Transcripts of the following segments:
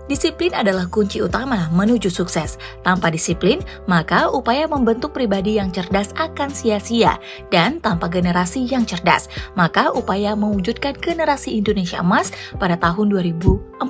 Disiplin adalah kunci utama menuju sukses. Tanpa disiplin, maka upaya membentuk pribadi yang cerdas akan sia-sia. Dan tanpa generasi yang cerdas, maka upaya mewujudkan generasi Indonesia emas pada tahun 2045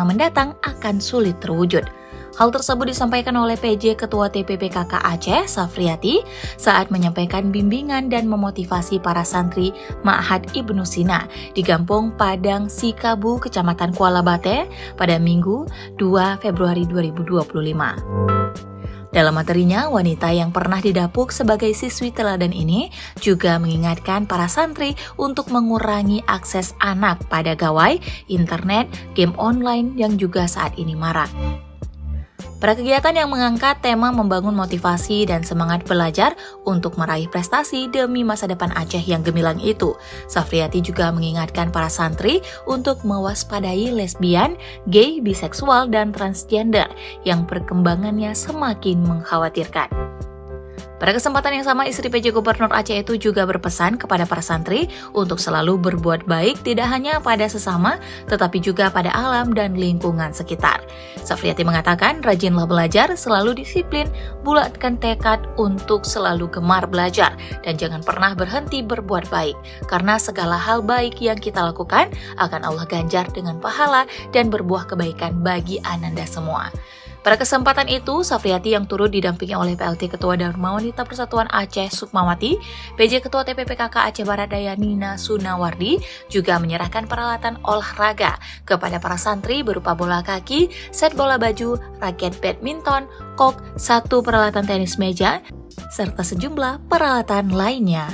mendatang akan sulit terwujud. Hal tersebut disampaikan oleh PJ Ketua TPPKK Aceh, Safriati, saat menyampaikan bimbingan dan memotivasi para santri Ma'had Ibnu Sina di Kampung Padang Sikabu, Kecamatan Kuala Bate pada Minggu 2 Februari 2025. Dalam materinya, wanita yang pernah didapuk sebagai siswi teladan ini juga mengingatkan para santri untuk mengurangi akses anak pada gawai, internet, game online yang juga saat ini marak. Pada kegiatan yang mengangkat tema membangun motivasi dan semangat belajar untuk meraih prestasi demi masa depan Aceh yang gemilang itu, Safriati juga mengingatkan para santri untuk mewaspadai lesbian, gay, biseksual, dan transgender yang perkembangannya semakin mengkhawatirkan. Pada kesempatan yang sama, istri PJ Gubernur Aceh itu juga berpesan kepada para santri untuk selalu berbuat baik tidak hanya pada sesama, tetapi juga pada alam dan lingkungan sekitar. Safriati mengatakan, rajinlah belajar, selalu disiplin, bulatkan tekad untuk selalu gemar belajar, dan jangan pernah berhenti berbuat baik, karena segala hal baik yang kita lakukan akan Allah ganjar dengan pahala dan berbuah kebaikan bagi Ananda semua. Pada kesempatan itu, Safriati yang turut didampingi oleh PLT Ketua Dharma Wanita Persatuan Aceh Sukmawati, PJ Ketua TPPKK Aceh Barat Daya Nina Sunawardi juga menyerahkan peralatan olahraga kepada para santri berupa bola kaki, set bola baju, raket badminton, kok, 1 peralatan tenis meja, serta sejumlah peralatan lainnya.